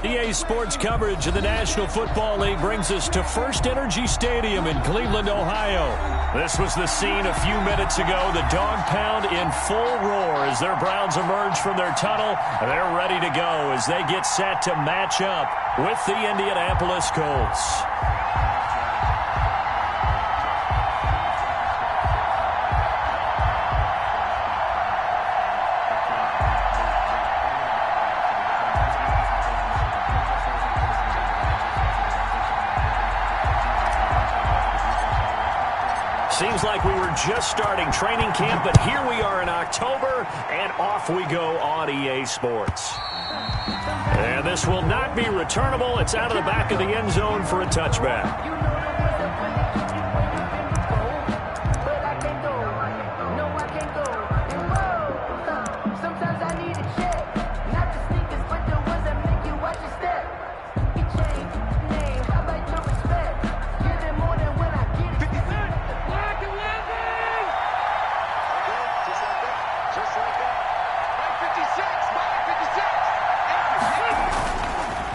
EA Sports coverage of the National Football League brings us to First Energy Stadium in Cleveland, Ohio. This was the scene a few minutes ago. The dog pound in full roar as their Browns emerge from their tunnel. They're ready to go as they get set to match up with the Indianapolis Colts. Seems like we were just starting training camp, but here we are in October, and off we go on EA Sports. And this will not be returnable. It's out of the back of the end zone for a touchback.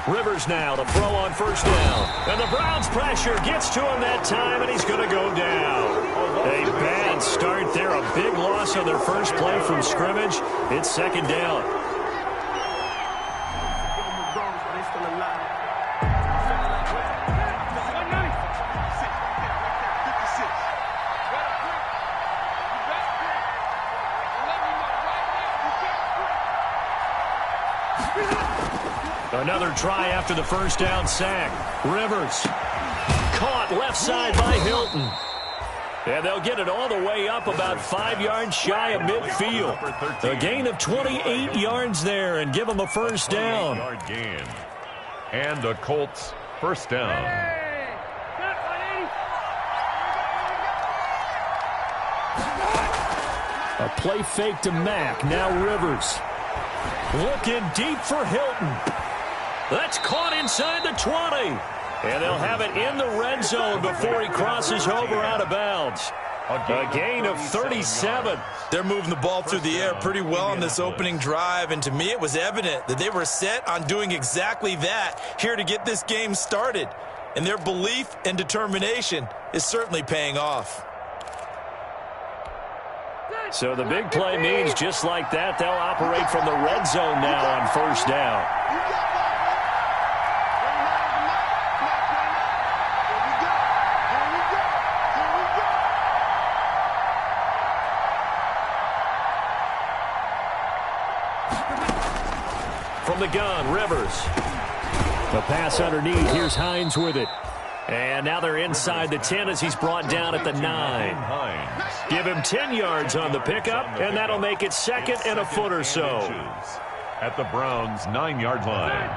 Rivers now to throw on first down. And the Browns pressure gets to him that time, and he's going to go down. A bad start there. A big loss on their first play from scrimmage. It's second down. Another try after the first down sack. Rivers caught left side by Hilton. And they'll get it all the way up about 5 yards shy of midfield. A gain of 28 yards there and give them a first down. And the Colts first down. A play fake to Mack. Now Rivers. Looking deep for Hilton. That's caught inside the 20. And they'll have it in the red zone before he crosses over out of bounds. A gain of 37. They're moving the ball through the air pretty well on this opening drive, and to me it was evident that they were set on doing exactly that here to get this game started. And their belief and determination is certainly paying off. So the big play means just like that, they'll operate from the red zone now on first down. From the gun, Rivers. The pass underneath. Here's Hines with it. And now they're inside the 10 as he's brought down at the 9. Give him 10 yards on the pickup, and that'll make it second and a foot or so. At the Browns' 9-yard line.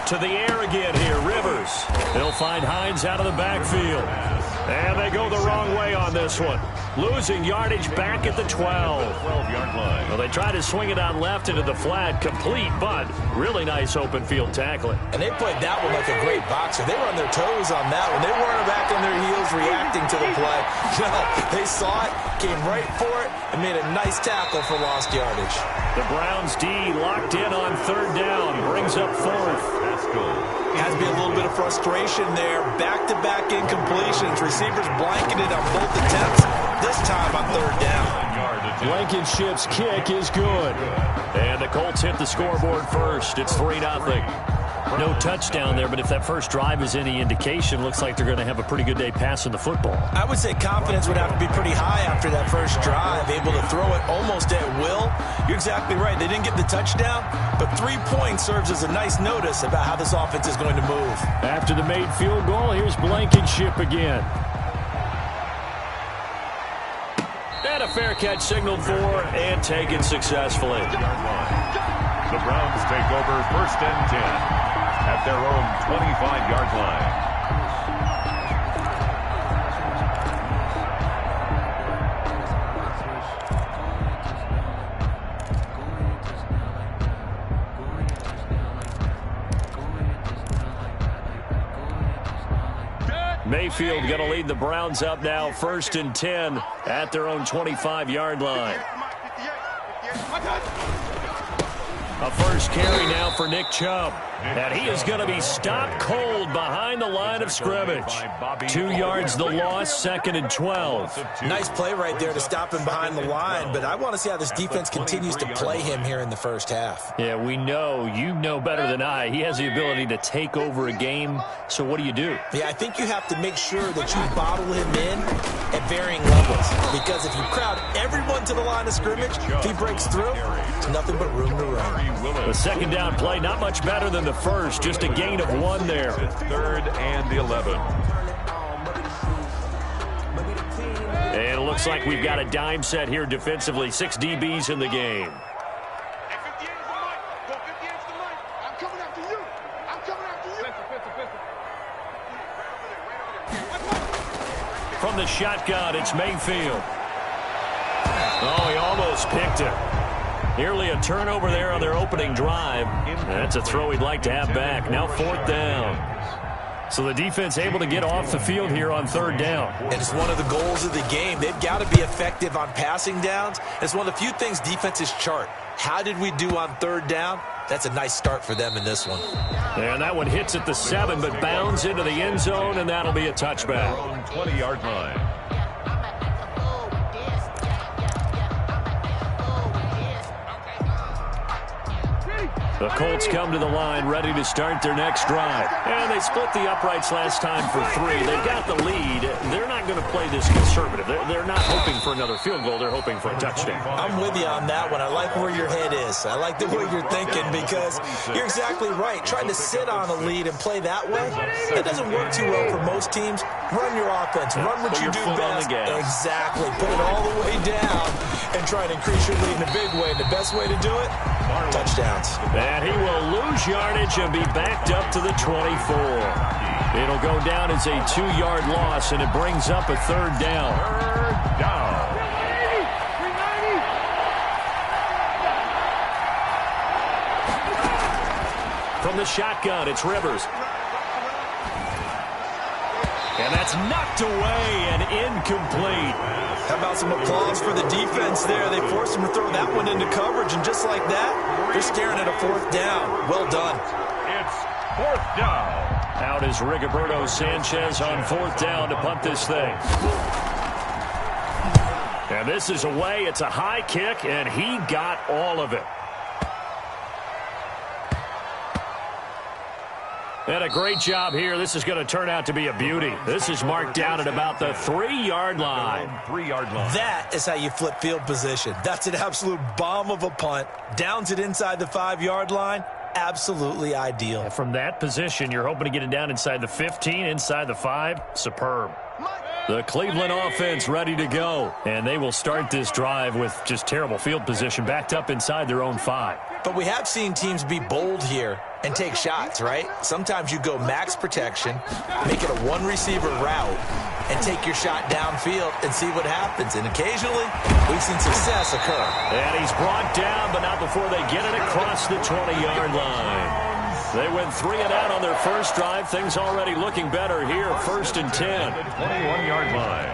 To the air again here, Rivers. They'll find Hines out of the backfield. And they go the wrong way on this one. Losing yardage back at the 12-yard line. Well, they try to swing it on left into the flat, complete, but really nice open field tackling. And they played that one like a great boxer. They were on their toes on that one. They weren't back on their heels reacting to the play. No, they saw it, came right for it, and made a nice tackle for lost yardage. The Browns D locked in on third down, brings up fourth. Has to be a little bit of frustration there. Back-to-back incompletions. Receivers blanketed on both attempts. This time on third down. Blankenship's kick is good. And the Colts hit the scoreboard first. It's 3-0. No touchdown there, but if that first drive is any indication, looks like they're going to have a pretty good day passing the football. I would say confidence would have to be pretty high after that first drive, able to throw it almost at will. You're exactly right. They didn't get the touchdown, but 3 points serves as a nice notice about how this offense is going to move. After the made field goal, here's Blankenship again. And a fair catch signaled for and taken successfully. The Browns take over first and 10 at their own 25-yard line. Mayfield going to lead the Browns up now, 1st and 10 at their own 25-yard line. A first carry now for Nick Chubb. And he is going to be stopped cold behind the line of scrimmage. 2 yards the loss, 2nd and 12. Nice play right there to stop him behind the line, but I want to see how this defense continues to play him here in the first half. Yeah, we know, you know better than I, he has the ability to take over a game, so what do you do? Yeah, I think you have to make sure that you bottle him in at varying levels, because if you crowd everyone to the line of scrimmage, if he breaks through, it's nothing but room to run. The second down play, not much better than the first, just a gain of 1 there. 3rd and 11. And it looks like we've got a dime set here defensively. 6 DBs in the game. From the shotgun, it's Mayfield. Oh, he almost picked it. Nearly a turnover there on their opening drive. That's a throw he'd like to have back. Now 4th down. So the defense able to get off the field here on 3rd down. And it's one of the goals of the game. They've got to be effective on passing downs. It's one of the few things defenses chart. How did we do on 3rd down? That's a nice start for them in this one. And that one hits at the 7, but bounds into the end zone, and that'll be a touchback. 20-yard line. The Colts come to the line, ready to start their next drive. And they split the uprights last time for 3. They've got the lead. They're not going to play this conservative. They're not hoping for another field goal. They're hoping for a touchdown. I'm with you on that one. I like where your head is. I like the way you're thinking, because you're exactly right. Trying to sit on a lead and play that way, that doesn't work too well for most teams. Run your offense. Run what you do best. Exactly. Put it all the way down and try to increase your lead in a big way. And the best way to do it, touchdowns. And he will lose yardage and be backed up to the 24. It'll go down as a 2-yard loss, and it brings up a 3rd down. 3rd down. From the shotgun, it's Rivers. And that's knocked away and incomplete. How about some applause for the defense there? They forced him to throw that one into coverage, and just like that, they're staring at a 4th down. Well done. It's 4th down. Out is Rigoberto Sanchez on 4th down to punt this thing. And this is away. It's a high kick, and he got all of it. And a great job here. This is going to turn out to be a beauty. This is marked down at about the 3-yard line. 3-yard line. That is how you flip field position. That's an absolute bomb of a punt. Downs it inside the 5-yard line. Absolutely ideal. And from that position, you're hoping to get it down inside the 15, inside the 5. Superb. The Cleveland offense ready to go. And they will start this drive with just terrible field position, backed up inside their own 5. But we have seen teams be bold here and take shots, right? Sometimes you go max protection, make it a 1-receiver route, and take your shot downfield and see what happens. And occasionally, we've seen success occur. And he's brought down, but not before they get it across the 20-yard line. They went 3 and out on their first drive. Things already looking better here. 1st and 10. 21-yard line.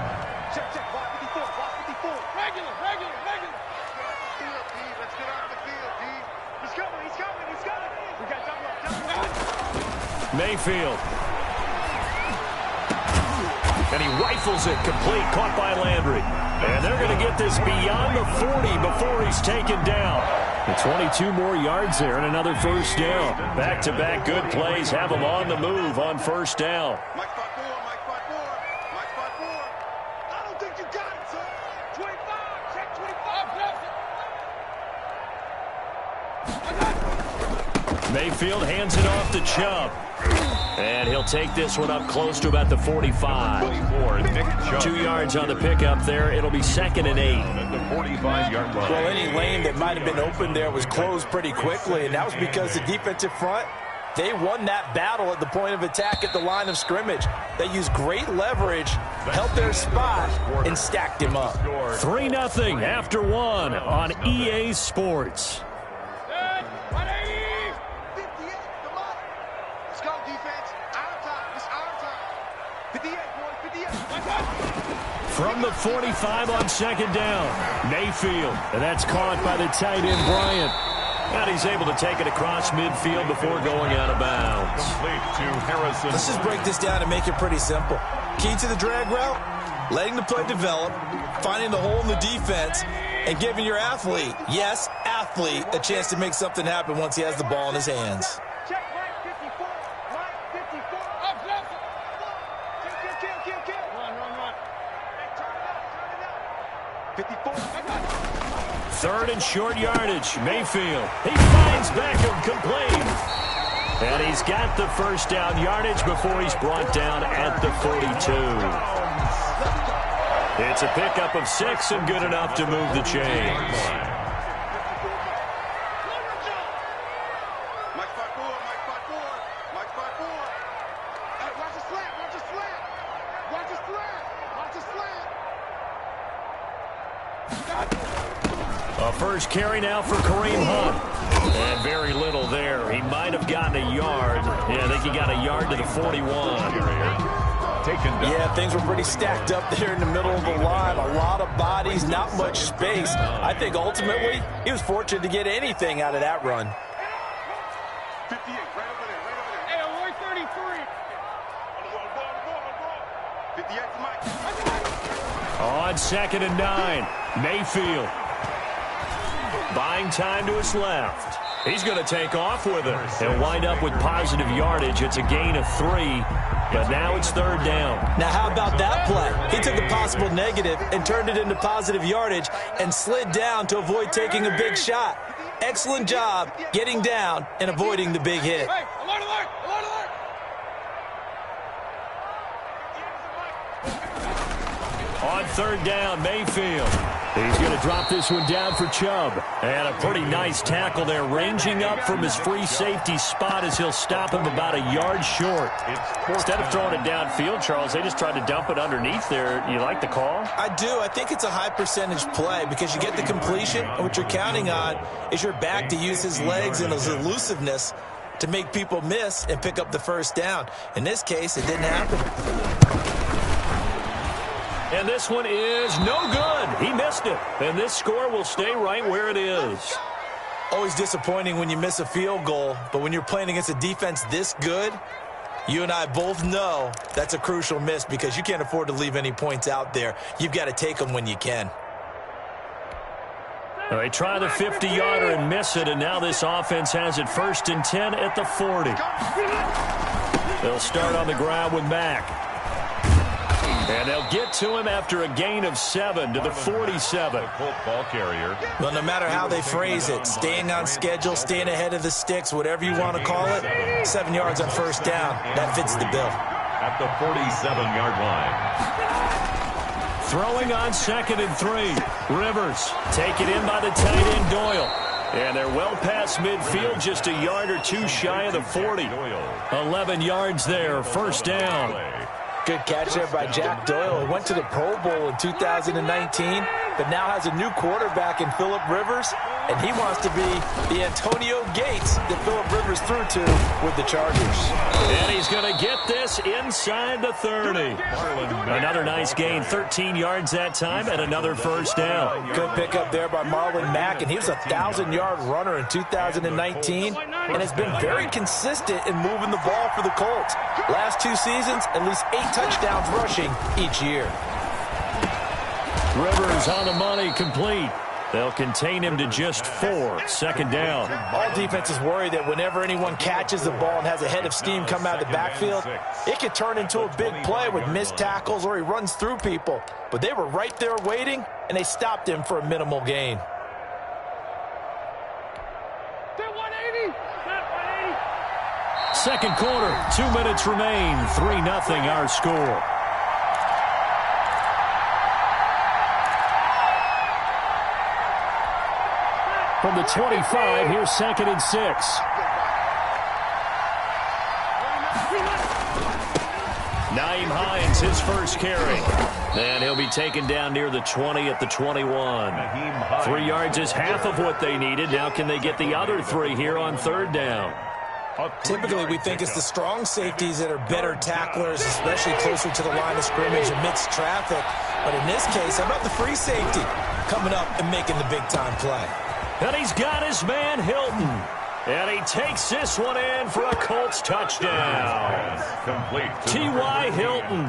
Check, 554, 554. Regular. Let's get off the field, D. He's coming. We got double. Mayfield. And he rifles it complete, caught by Landry. And they're going to get this beyond the 40 before he's taken down. The 22 more yards there and another 1st down. Back-to-back good plays have them on the move on 1st down. Mike 5-4. I don't think you got it, sir. 25. Check 25. Mayfield hands it off to Chubb. And he'll take this one up close to about the 45. 24, Nick Chubb. 2 yards on the pickup there. It'll be 2nd and 8. At the 45-yard line. Well, any lane that might have been open there was closed pretty quickly, and that was because the defensive front, they won that battle at the point of attack at the line of scrimmage. They used great leverage, held their spot, and stacked him up. 3-0 after 1 on EA Sports. 58, come on. Let's go, defense. Out of time. It's our time. 58, boys. From the 45 on second down, Mayfield. And that's caught by the tight end, Bryant. And he's able to take it across midfield before going out of bounds. Let's just break this down and make it pretty simple. Key to the drag route, letting the play develop, finding the hole in the defense, and giving your athlete, yes, athlete, a chance to make something happen once he has the ball in his hands. Check right 54. Right 54. Up, left. Kill. Run. Hey, turn it up. 54. Third and short yardage. Mayfield. He finds Beckham complete. And he's got the first down yardage before he's brought down at the 42. It's a pickup of 6 and good enough to move the chains. A first carry now for Kareem Hunt. And very little there. He might have gotten a yard. Yeah, I think he got a yard to the 41. Yeah, things were pretty stacked up there in the middle of the line. A lot of bodies, not much space. I think ultimately he was fortunate to get anything out of that run. 58, right over there. Hey, Aloy 33. 58 On second and 9, Mayfield. Buying time to his left. He's going to take off with it. He'll wind up with positive yardage. It's a gain of 3, but now it's third down. Now, how about that play? He took a possible negative and turned it into positive yardage and slid down to avoid taking a big shot. Excellent job getting down and avoiding the big hit. Hey, alert. On third down, Mayfield. He's going to drop this one down for Chubb. And a pretty nice tackle there, ranging up from his free safety spot as he'll stop him about a yard short. Instead of throwing it downfield, Charles, they just tried to dump it underneath there. You like the call? I do. I think it's a high percentage play because you get the completion, and what you're counting on is your back to use his legs and his elusiveness to make people miss and pick up the first down. In this case, it didn't happen. And this one is no good. He missed it. And this score will stay right where it is. Always disappointing when you miss a field goal, but when you're playing against a defense this good, you and I both know that's a crucial miss because you can't afford to leave any points out there. You've got to take them when you can. They try the 50-yarder and miss it, and now this offense has it first and 10 at the 40. They'll start on the ground with Mack. And they'll get to him after a gain of 7 to the 47. Ball carrier. Well, no matter how they phrase it, staying on schedule, staying ahead of the sticks, whatever you want to call it, 7 yards on first down, that fits the bill. At the 47-yard line. Throwing on second and 3. Rivers taken in by the tight end Doyle. And they're well past midfield, just a yard or 2 shy of the 40. 11 yards there, first down. Good catch there by Jack Doyle. He went to the Pro Bowl in 2019, but now has a new quarterback in Phillip Rivers, and he wants to be the Antonio Gates that Phillip Rivers threw to with the Chargers. And he's going to get this inside the 30. Another nice gain, 13 yards that time, and another first down. Good pickup there by Marlon Mack, and he was a 1,000-yard runner in 2019 and has been very consistent in moving the ball for the Colts. Last 2 seasons, at least 8 touchdowns rushing each year. Rivers on the money, complete. They'll contain him to just 4, second down. All defenses worry that whenever anyone catches the ball and has a head of steam come out of the backfield, it could turn into a big play with missed tackles or he runs through people. But they were right there waiting, and they stopped him for a minimal gain. Second quarter, 2 minutes remain, 3-0 our score. From the 25, here's second and 6. Nyheim Hines, his first carry. And he'll be taken down near the 20 at the 21. 3 yards is half of what they needed. Now can they get the other 3 here on third down? Typically, we think it's the strong safeties that are better tacklers, especially closer to the line of scrimmage amidst traffic. But in this case, how about the free safety coming up and making the big-time play? And he's got his man, Hilton. And he takes this one in for a Colts touchdown. T.Y. Hilton,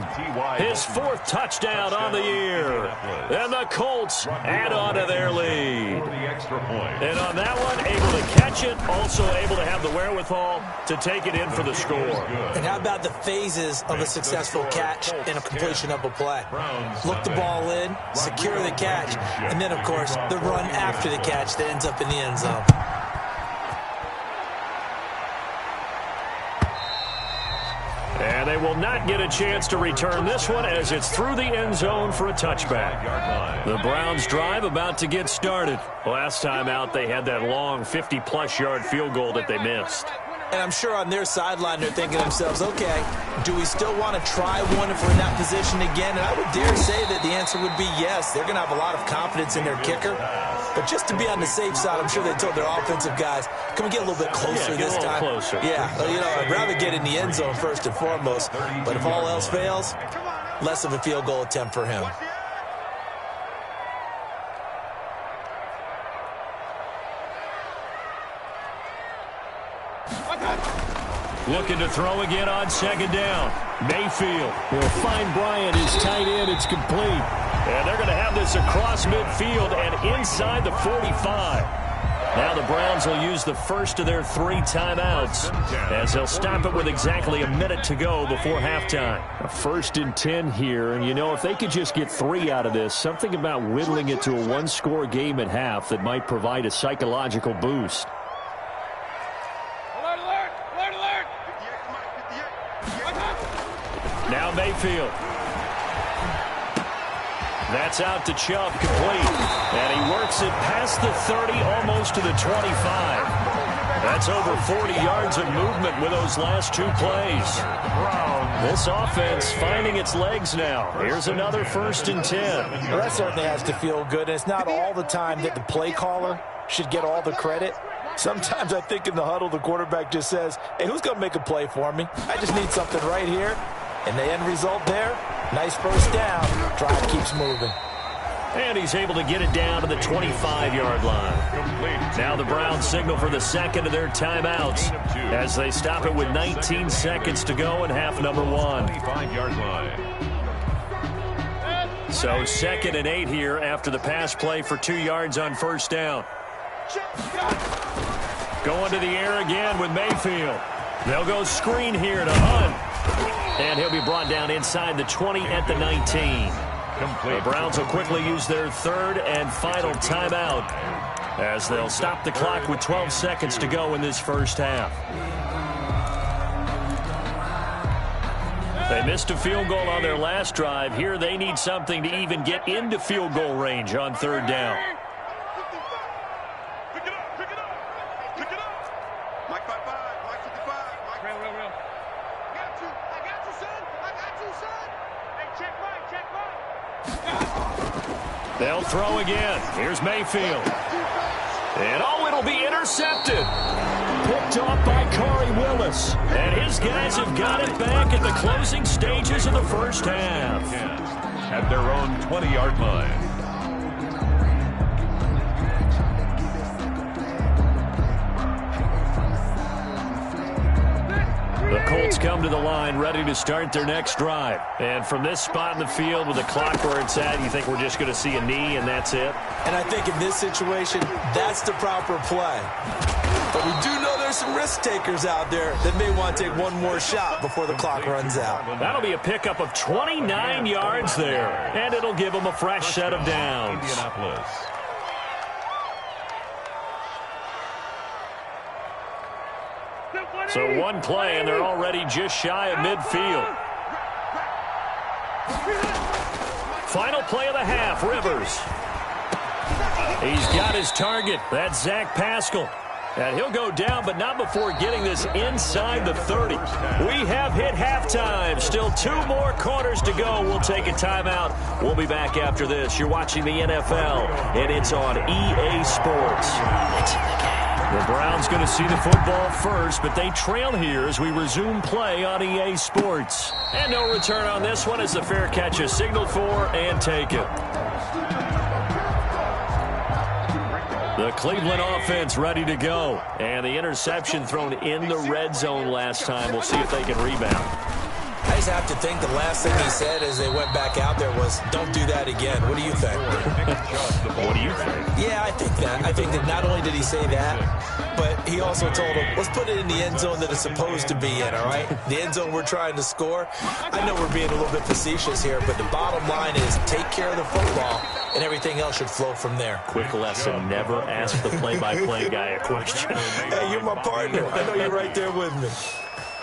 his 4th touchdown on the year. And the Colts add on to their lead. And on that one, able to catch it, also able to have the wherewithal to take it in for the score. And how about the phases of a successful catch and a completion of a play? Look the ball in, secure the catch, and then, of course, the run after the catch that ends up in the end zone. And they will not get a chance to return this one as it's through the end zone for a touchback. The Browns drive about to get started. Last time out, they had that long 50-plus yard field goal that they missed. And I'm sure on their sideline they're thinking to themselves, okay, do we still want to try one if we're in that position again? And I would dare say that the answer would be yes. They're going to have a lot of confidence in their kicker. But just to be on the safe side, I'm sure they told their offensive guys, can we get a little bit closer this time? Closer. Yeah, well, you know, I'd rather get in the end zone first and foremost. But if all else fails, less of a field goal attempt for him. Looking to throw again on 2nd down. Mayfield will find Bryant, his tight end. It's complete. And they're going to have this across midfield and inside the 45. Now the Browns will use the first of their 3 timeouts as they'll stop it with exactly a minute to go before halftime. A 1st and 10 here, and you know, if they could just get 3 out of this, something about whittling it to a 1-score game at half that might provide a psychological boost. Now Mayfield. That's out to Chubb, complete. And he works it past the 30, almost to the 25. That's over 40 yards of movement with those last 2 plays. This offense finding its legs now. Here's another 1st and 10. Well, that certainly has to feel good. And it's not all the time that the play caller should get all the credit. Sometimes I think in the huddle, the quarterback just says, hey, who's going to make a play for me? I just need something right here. And the end result there, nice 1st down. Drive keeps moving. And he's able to get it down to the 25-yard line. Now the Browns signal for the 2nd of their timeouts as they stop it with 19 seconds to go in half number 1. 25-yard line. So 2nd and 8 here after the pass play for 2 yards on 1st down. Going to the air again with Mayfield. They'll go screen here to Hunt. And he'll be brought down inside the 20 at the 19. The Browns will quickly use their 3rd and final timeout as they'll stop the clock with 12 seconds to go in this first half. They missed a field goal on their last drive. Here they need something to even get into field goal range on 3rd down. They'll throw again. Here's Mayfield. And it'll be intercepted. Picked off by Corey Willis. And his guys have got it back at the closing stages of the first half. At their own 20-yard line. The Colts come to the line ready to start their next drive. And from this spot in the field with the clock where it's at, you think we're just going to see a knee and that's it? And I think in this situation, that's the proper play. But we do know there's some risk takers out there that may want to take one more shot before the clock runs out. That'll be a pickup of 29 yards there. And it'll give them a fresh set of downs. So one play, and they're already just shy of midfield. Final play of the half, Rivers. He's got his target. That's Zach Pascal. And he'll go down, but not before getting this inside the 30. We have hit halftime. Still 2 more quarters to go. We'll take a timeout. We'll be back after this. You're watching the NFL, and it's on EA Sports. It's in the game. The Browns going to see the football first, but they trail here as we resume play on EA Sports. And no return on this one as the fair catch is signaled for and taken. The Cleveland offense ready to go. And the interception thrown in the red zone last time. We'll see if they can rebound. I just have to think the last thing he said as they went back out there was, don't do that again. What do you think? What do you think? Yeah, I think that. I think that not only did he say that, but he also told him, let's put it in the end zone that it's supposed to be in, all right? The end zone we're trying to score. I know we're being a little bit facetious here, but the bottom line is take care of the football, and everything else should flow from there. Quick lesson, never ask the play-by-play guy a question. Hey, you're my partner. I know you're right there with me.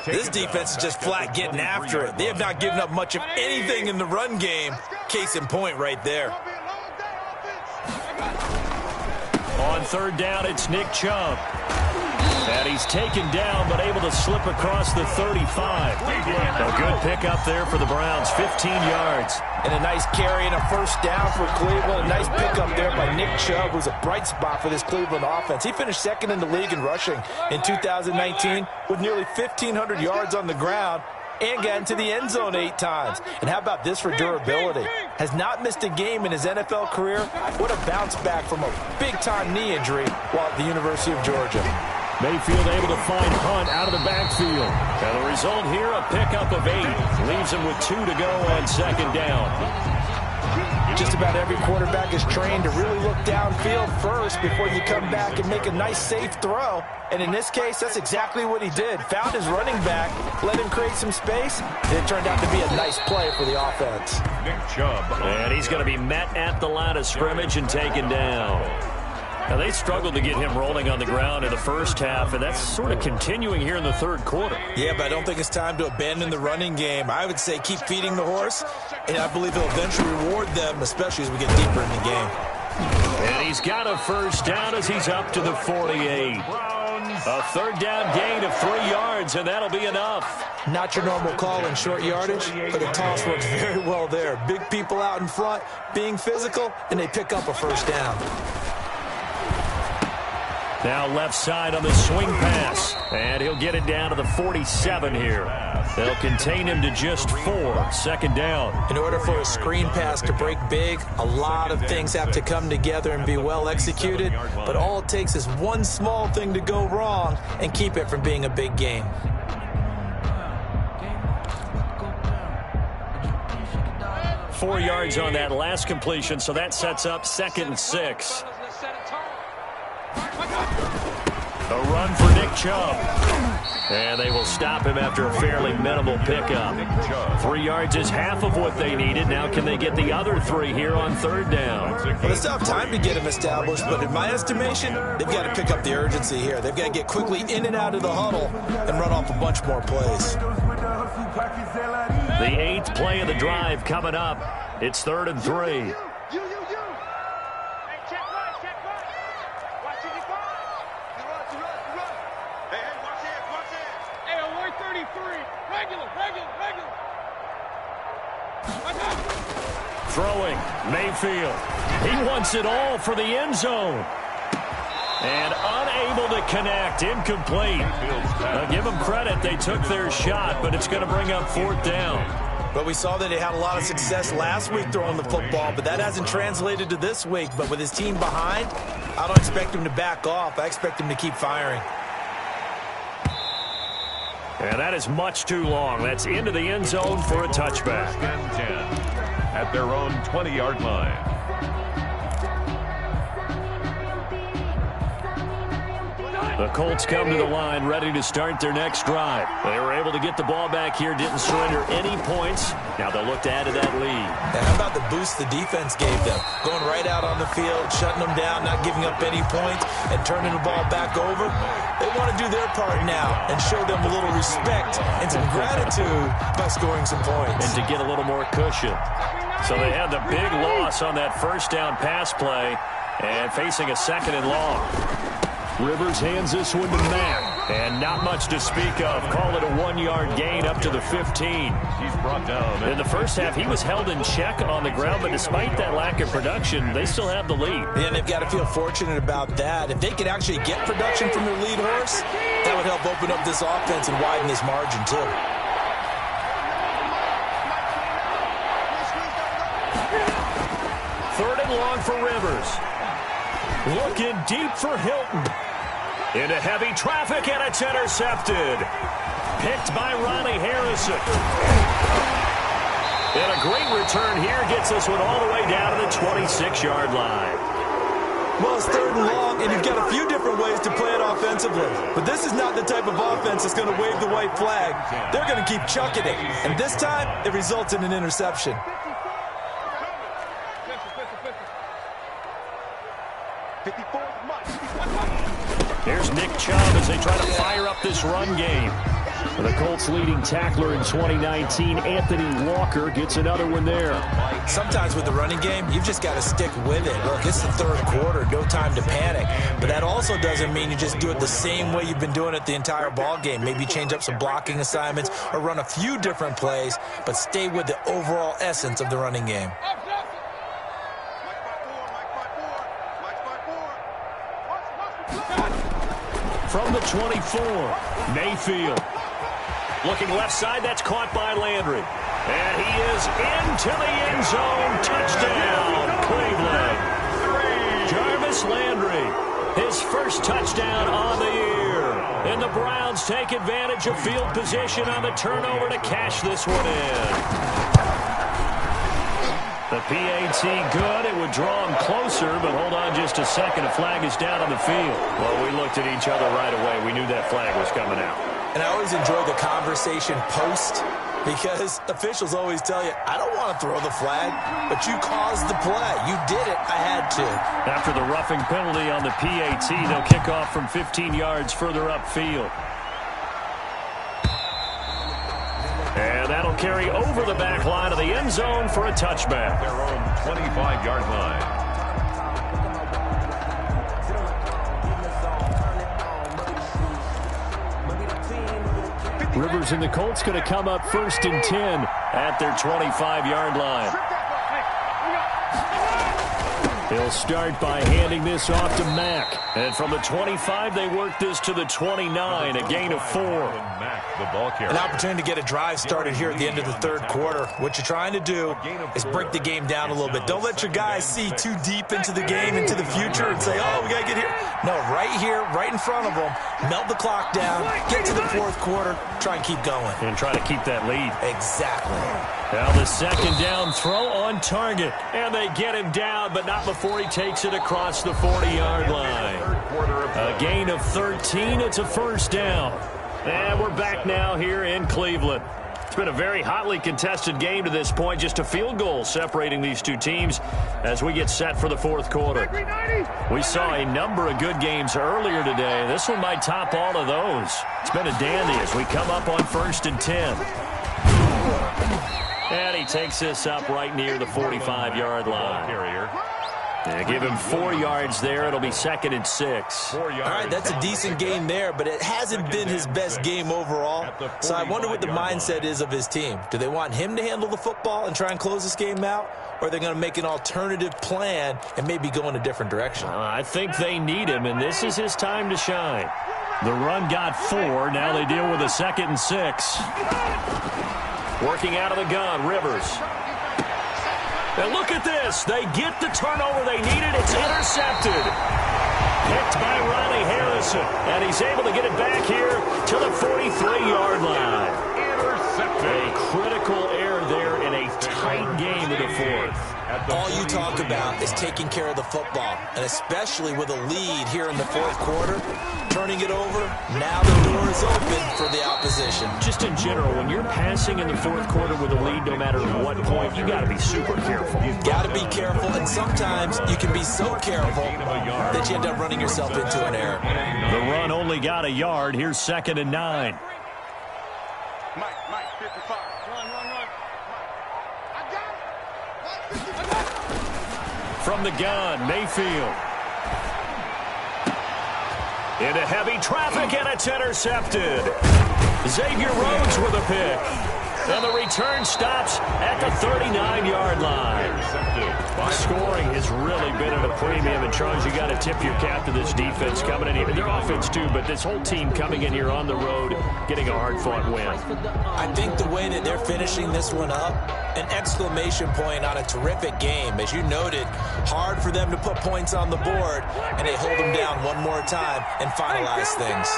This defense is just flat getting after it. They have not given up much of anything in the run game. Case in point right there. On third down, it's Nick Chubb. And he's taken down, but able to slip across the 35. A good pickup there for the Browns, 15 yards. And a nice carry and a first down for Cleveland. A nice pickup there by Nick Chubb, who's a bright spot for this Cleveland offense. He finished second in the league in rushing in 2019 with nearly 1,500 yards on the ground and got into the end zone 8 times. And how about this for durability? Has not missed a game in his NFL career. What a bounce back from a big-time knee injury while at the University of Georgia. Mayfield able to find Hunt out of the backfield. And the result here, a pickup of 8. Leaves him with 2 to go on second down. Just about every quarterback is trained to really look downfield first before you come back and make a nice, safe throw. And in this case, that's exactly what he did. Found his running back, let him create some space, and it turned out to be a nice play for the offense. Nick Chubb. And he's going to be met at the line of scrimmage and taken down. Now, they struggled to get him rolling on the ground in the first half, and that's sort of continuing here in the third quarter. Yeah, but I don't think it's time to abandon the running game. I would say keep feeding the horse, and I believe it'll eventually reward them, especially as we get deeper in the game. And he's got a first down as he's up to the 48. A third down gain of 3 yards, and that'll be enough. Not your normal call in short yardage, but the toss works very well there. Big people out in front, being physical, and they pick up a first down. Now left side on the swing pass. And he'll get it down to the 47 here. They'll contain him to just 4. Second down. In order for a screen pass to break big, a lot of things have to come together and be well executed. But all it takes is one small thing to go wrong and keep it from being a big game. Four yards on that last completion, so that sets up 2nd and 6. A run for Nick Chubb. And they will stop him after a fairly minimal pickup. 3 yards is half of what they needed. Now can they get the other 3 here on third down? Well, they still have time to get him established, but in my estimation, they've got to pick up the urgency here. They've got to get quickly in and out of the huddle and run off a bunch more plays. The 8th play of the drive coming up. It's 3rd and 3. Throwing, Mayfield. He wants it all for the end zone. And unable to connect, incomplete. Now give them credit, they took their shot, but it's going to bring up 4th down. But we saw that he had a lot of success last week throwing the football, but that hasn't translated to this week. But with his team behind, I don't expect him to back off. I expect him to keep firing. And that is much too long. That's into the end zone for a touchback. 10 at their own 20-yard line. The Colts come to the line ready to start their next drive. They were able to get the ball back here, didn't surrender any points. Now they'll look to add to that lead. And how about the boost the defense gave them? Going right out on the field, shutting them down, not giving up any points, and turning the ball back over. They want to do their part now and show them a little respect and some gratitude by scoring some points. And to get a little more cushion. So they had the big loss on that first down pass play and facing a 2nd and long. Rivers hands this one to Mack. And not much to speak of. Call it a 1-yard gain up to the 15. He's brought down. In the first half, he was held in check on the ground, but despite that lack of production, they still have the lead. And they've got to feel fortunate about that. If they could actually get production from their lead horse, that would help open up this offense and widen this margin, too. Third and long for Rivers. Looking deep for Hilton. Into heavy traffic, and it's intercepted. Picked by Ronnie Harrison. And a great return here gets this one all the way down to the 26-yard line. Well, it's third and long, and you've got a few different ways to play it offensively. But this is not the type of offense that's going to wave the white flag. They're going to keep chucking it. And this time, it results in an interception. Here's Nick Chubb as they try to fire up this run game. The Colts' leading tackler in 2019, Anthony Walker, gets another one there. Sometimes with the running game, you've just got to stick with it. Look, it's the third quarter, no time to panic. But that also doesn't mean you just do it the same way you've been doing it the entire ball game. Maybe change up some blocking assignments or run a few different plays, but stay with the overall essence of the running game. From the 24, Mayfield. Looking left side, that's caught by Landry. And he is into the end zone. Touchdown, Cleveland. Jarvis Landry, his first touchdown on the year. And the Browns take advantage of field position on the turnover to cash this one in. The PAT good. It would draw him closer, but hold on just a second. A flag is down on the field. Well, we looked at each other right away. We knew that flag was coming out. And I always enjoy the conversation post because officials always tell you, I don't want to throw the flag, but you caused the play. You did it. I had to. After the roughing penalty on the PAT, they'll kick off from 15 yards further upfield. And that'll carry over the back line of the end zone for a touchback. Their own 25-yard line. Rivers and the Colts going to come up 1st and 10 at their 25-yard line. He'll start by handing this off to Mack. And from the 25, they work this to the 29, a gain of 4. An opportunity to get a drive started here at the end of the third quarter. What you're trying to do is break the game down a little bit. Don't let your guys see too deep into the game, into the future, and say, oh, we got to get here. No, right here, right in front of them, melt the clock down, get to the fourth quarter, try and keep going. And try to keep that lead. Exactly. Now the second down throw on target. And they get him down, but not before he takes it across the 40-yard line. A gain of 13. It's a first down. And we're back now here in Cleveland. It's been a very hotly contested game to this point. Just a field goal separating these two teams as we get set for the fourth quarter. We saw a number of good games earlier today. This one might top all of those. It's been a dandy as we come up on 1st and 10. And he takes this up right near the 45-yard line. Yeah, give him 4 yards there. It'll be 2nd and 6. All right, that's a decent game there, but it hasn't been his best game overall. So I wonder what the mindset is of his team. Do they want him to handle the football and try and close this game out? Or are they going to make an alternative plan and maybe go in a different direction? I think they need him, and this is his time to shine. The run got 4. Now they deal with a 2nd and 6. Working out of the gun, Rivers. And look at this. They get the turnover they needed. It's intercepted. Picked by Ronnie Harrison. And he's able to get it back here to the 43-yard line. Intercepted. A critical error there in a tight game in the fourth. All you talk about is taking care of the football, and especially with a lead here in the fourth quarter, turning it over, now the door is open for the opposition. Just in general, when you're passing in the fourth quarter with a lead, no matter what point, you got to be super careful. You've got to be careful, and sometimes you can be so careful that you end up running yourself into an error. The run only got a yard. Here's 2nd and 9. Mike, 55. Run. I got it. From the gun, Mayfield. Into heavy traffic, and it's intercepted. Xavier Rhodes with a pick. And the return stops at the 39-yard line. Scoring has really been at a premium. And, Charles, you got to tip your cap to this defense coming in here. Their offense, too, but this whole team coming in here on the road, getting a hard-fought win. I think the way that they're finishing this one up, an exclamation point on a terrific game. As you noted, hard for them to put points on the board, and they hold them down one more time and finalize things.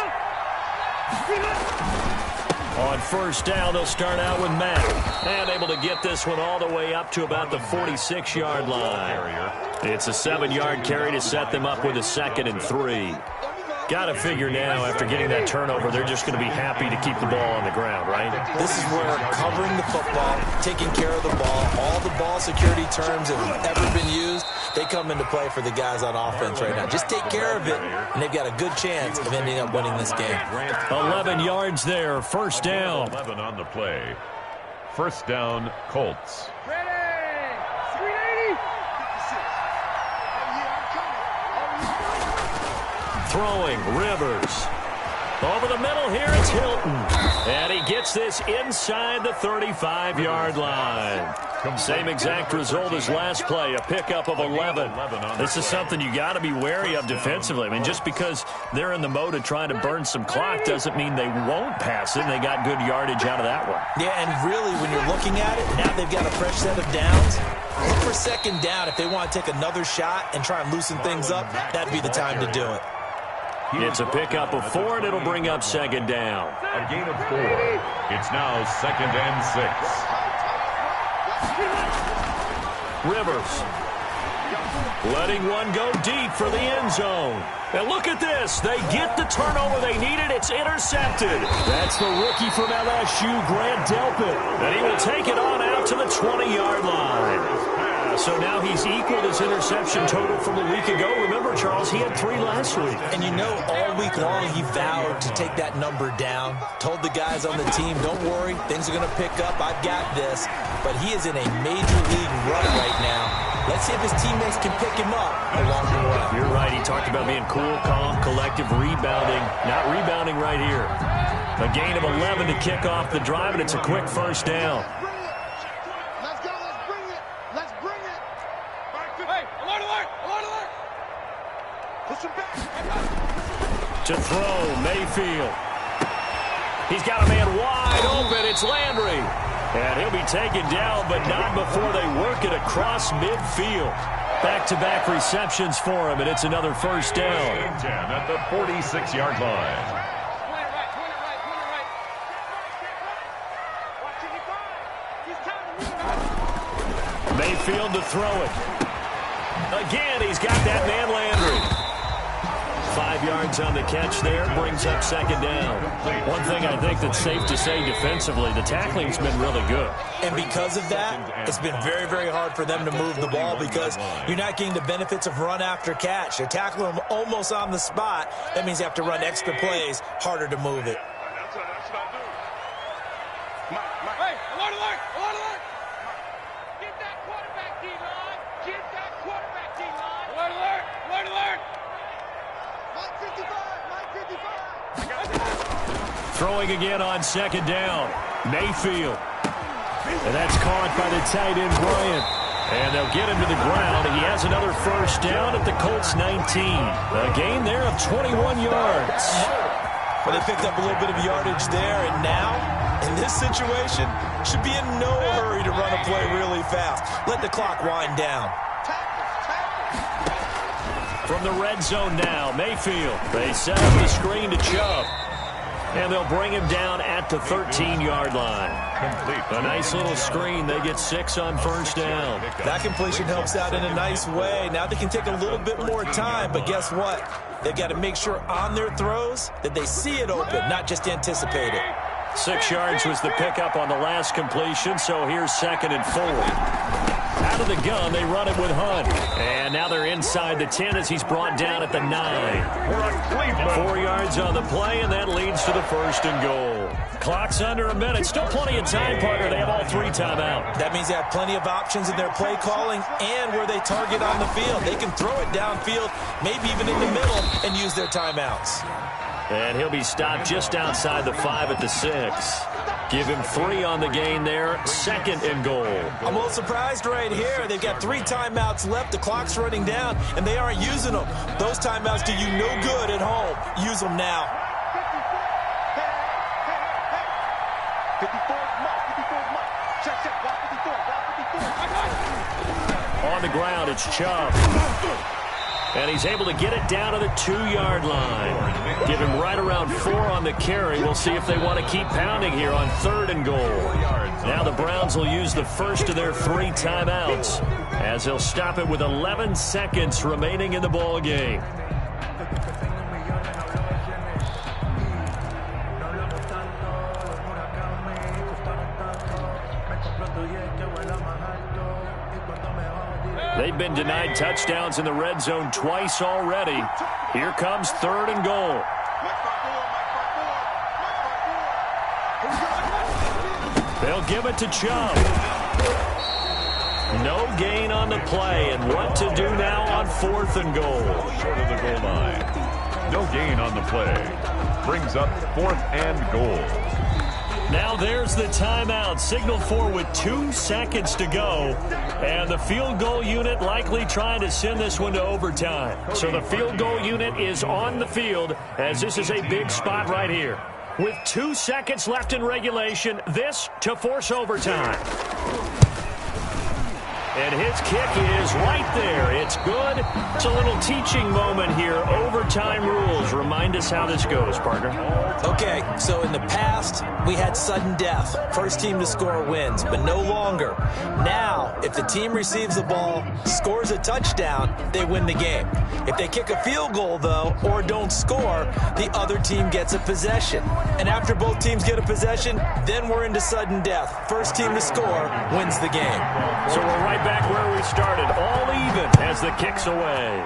On first down, they'll start out with Matt. And able to get this one all the way up to about the 46-yard line. It's a 7-yard carry to set them up with a 2nd and 3. Got to figure now, after getting that turnover, they're just going to be happy to keep the ball on the ground, right? This is where covering the football, taking care of the ball, all the ball security terms that have ever been used, they come into play for the guys on offense right now. Just take care of it, and they've got a good chance of ending up winning this game. 11 yards there, first down. 11 on the play. First down, Colts. Throwing, Rivers. Over the middle here, it's Hilton. And he gets this inside the 35-yard line. Same exact result as last play, a pickup of 11. This is something you got to be wary of defensively. I mean, just because they're in the mode of trying to burn some clock doesn't mean they won't pass it, and they got good yardage out of that one. Yeah, and really, when you're looking at it, now they've got a fresh set of downs. Look for second down. If they want to take another shot and try and loosen things up, that'd be the time to do it. It's a pickup of 4, and it'll bring up second down. A gain of 4. It's now 2nd and 6. Rivers letting one go deep for the end zone. And look at this. They get the turnover they needed. It's intercepted. That's the rookie from LSU, Grant Delpit. And he will take it on out to the 20-yard line. So now he's equaled his interception total from a week ago. Remember, Charles, he had 3 last week. And you know, all week long he vowed to take that number down. Told the guys on the team, don't worry, things are going to pick up. I've got this. But he is in a major league run right now. Let's see if his teammates can pick him up along the way. You're right. He talked about being cool, calm, collective, rebounding. Not rebounding right here. A gain of 11 to kick off the drive, and it's a quick first down. To throw, Mayfield. He's got a man wide open. It's Landry. And he'll be taken down, but not before they work it across midfield. Back-to-back receptions for him, and it's another first down. 10 at the 46-yard line. Mayfield to throw it. Again, he's got that man Landry. 5 yards on the catch there, brings up second down. One thing I think that's safe to say defensively, the tackling's been really good. And because of that, it's been very, very hard for them to move the ball because you're not getting the benefits of run after catch. They're tackling them almost on the spot. That means you have to run extra plays, harder to move it. Hey, alert, alert, alert, alert! Get that quarterback D-line! Get that quarterback D-line! Alert, alert, alert, alert! Throwing again on second down. Mayfield. And that's caught by the tight end, Bryant. And they'll get him to the ground. He has another first down at the Colts 19. A gain there of 21 yards. Well, they picked up a little bit of yardage there, and now, in this situation, should be in no hurry to run a play really fast. Let the clock wind down. From the red zone now, Mayfield. They set up the screen to Chubb. And they'll bring him down at the 13-yard line. A nice little screen. They get 6 on first down. That completion helps out in a nice way. Now they can take a little bit more time, but guess what? They've got to make sure on their throws that they see it open, not just anticipate it. 6 yards was the pickup on the last completion, so here's 2nd and 4. Out out of the gun. They run it with Hunt. And now they're inside the 10 as he's brought down at the 9. 4 yards on the play, and that leads to the 1st and goal. Clock's under a minute. Still plenty of time, partner. They have all 3 timeouts. That means they have plenty of options in their play calling and where they target on the field. They can throw it downfield, maybe even in the middle, and use their timeouts. And he'll be stopped just outside the 5 at the 6. Give him 3 on the gain there. 2nd and goal. I'm a little surprised right here. They've got 3 timeouts left. The clock's running down, and they aren't using them. Those timeouts do you no good at home. Use them now. 54 Mike. Check. Block 54. On the ground, it's Chubb. And he's able to get it down to the 2-yard line. Give him right around 4 on the carry. We'll see if they want to keep pounding here on 3rd and goal. Now the Browns will use the first of their 3 timeouts as they'll stop it with 11 seconds remaining in the ball game. They've been denied touchdowns in the red zone twice already. Here comes 3rd and goal. They'll give it to Chubb. No gain on the play, and what to do now on 4th and goal. Short of the goal line. No gain on the play. Brings up 4th and goal. Now there's the timeout. Signal for with 2 seconds to go. And the field goal unit likely trying to send this one to overtime. So the field goal unit is on the field as this is a big spot right here. With 2 seconds left in regulation, this to force overtime. And his kick is right there. It's good. It's a little teaching moment here. Overtime rules. Remind us how this goes, partner. Okay, so in the past, we had sudden death. First team to score wins, but no longer. Now, if the team receives the ball, scores a touchdown, they win the game. If they kick a field goal, though, or don't score, the other team gets a possession. And after both teams get a possession, then we're into sudden death. First team to score wins the game. So we're right back where we started, all even as the kick's away.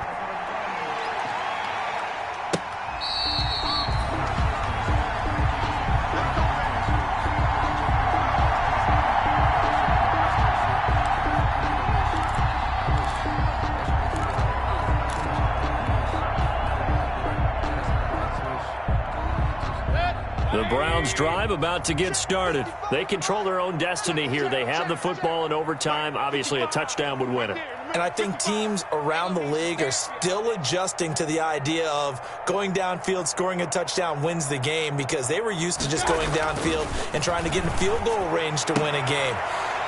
The Browns drive about to get started. They control their own destiny here. They have the football in overtime. Obviously, a touchdown would win it. And I think teams around the league are still adjusting to the idea of going downfield, scoring a touchdown wins the game, because they were used to just going downfield and trying to get in field goal range to win a game.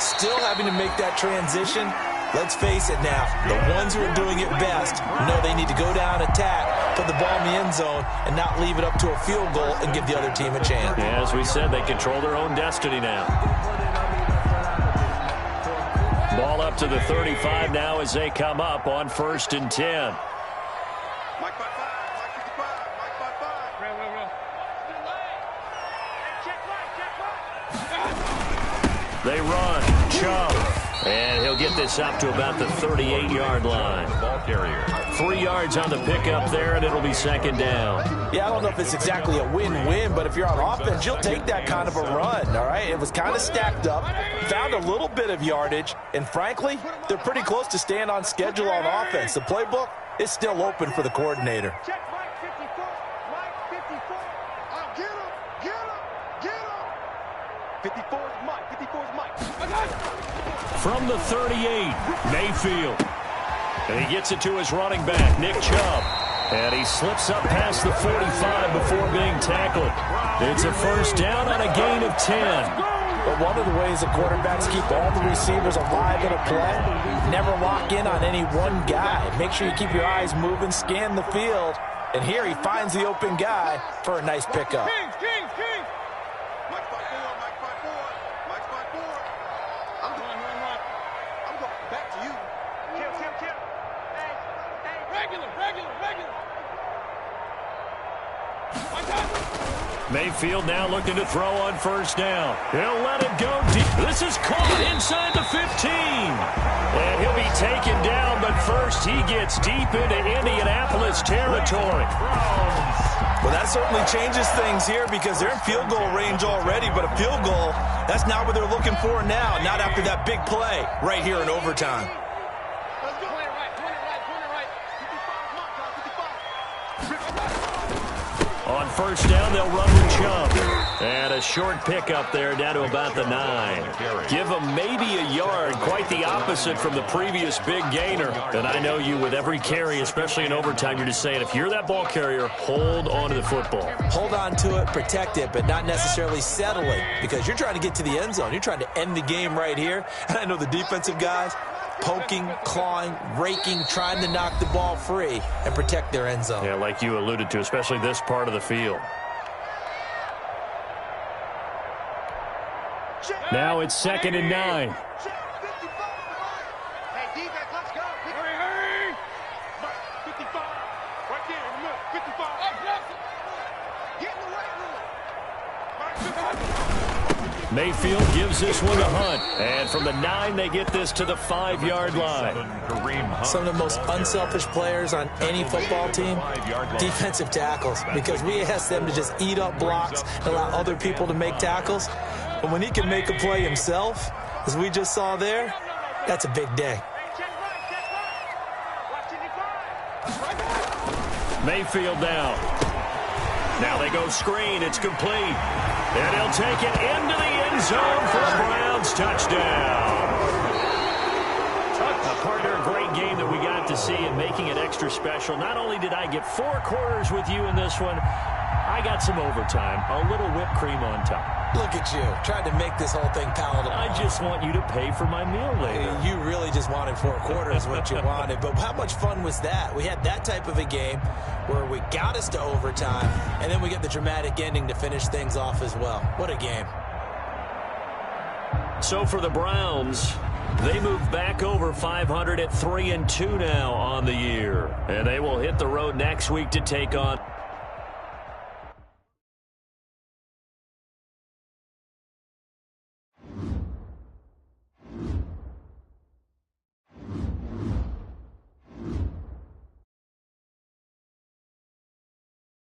Still having to make that transition. Let's face it now, the ones who are doing it best know they need to go down, attack, put the ball in the end zone, and not leave it up to a field goal and give the other team a chance. Yeah, as we said, they control their own destiny now. Ball up to the 35 now as they come up on 1st and 10. Mike 5-5, Mike 55, Mike 5-5. Real. Check. They run. Chubb. And he'll get this up to about the 38-yard line. Ball carrier. 3 yards on the pickup there, and it'll be 2nd down. Yeah, I don't know if it's exactly a win-win, but if you're on offense, you'll take that kind of a run, all right? It was kind of stacked up, found a little bit of yardage, and frankly, they're pretty close to staying on schedule on offense. The playbook is still open for the coordinator. Check Mike 54. Mike 54. Oh, get him. 54 is Mike. 54 is Mike. I got it. From the 38, Mayfield. And he gets it to his running back, Nick Chubb. And he slips up past the 45 before being tackled. It's a 1st down on a gain of 10. But one of the ways the quarterbacks keep all the receivers alive in a play, never lock in on any one guy. Make sure you keep your eyes moving, scan the field. And here he finds the open guy for a nice pickup. King. Mike 5-4, Mike 5-4, Mike 5-4. I'm going back to you. Kill. Hey. Regular. My God. Mayfield now looking to throw on first down. He'll let it go deep. This is caught inside the 15. And he'll be taken down, but first he gets deep into Indianapolis territory. Well, that certainly changes things here because they're in field goal range already, but a field goal, that's not what they're looking for now, not after that big play right here in overtime. On first down, they'll run with Chubb. And a short pickup there down to about the 9. Give them maybe a yard, quite the opposite from the previous big gainer. And I know you with every carry, especially in overtime, you're just saying if you're that ball carrier, hold on to the football. Hold on to it, protect it, but not necessarily settle it because you're trying to get to the end zone. You're trying to end the game right here. And I know the defensive guys, poking, clawing, raking, trying to knock the ball free and protect their end zone. Yeah, like you alluded to, especially this part of the field. Now it's 2nd and 9. Hey, defense, let's go. Hurry. 55. Right there in the middle. 55. Get in the right room. Mayfield gives this one to Hunt. And from the 9, they get this to the 5-yard line. Some of the most unselfish players on any football team, defensive tackles, because we ask them to just eat up blocks and allow other people to make tackles. But when he can make a play himself, as we just saw there, that's a big day. Mayfield down. Now they go screen. It's complete. And he'll take it into the end zone for a Browns touchdown. A partner, a great game that we got to see and making it extra special. Not only did I get 4 quarters with you in this one, I got some overtime, a little whipped cream on top. Look at you, trying to make this whole thing palatable. I just want you to pay for my meal later. You really just wanted 4 quarters, what you wanted. But how much fun was that? We had that type of a game where we got us to overtime, and then we get the dramatic ending to finish things off as well. What a game. So for the Browns, they move back over 500 at 3-2 now on the year. And they will hit the road next week to take on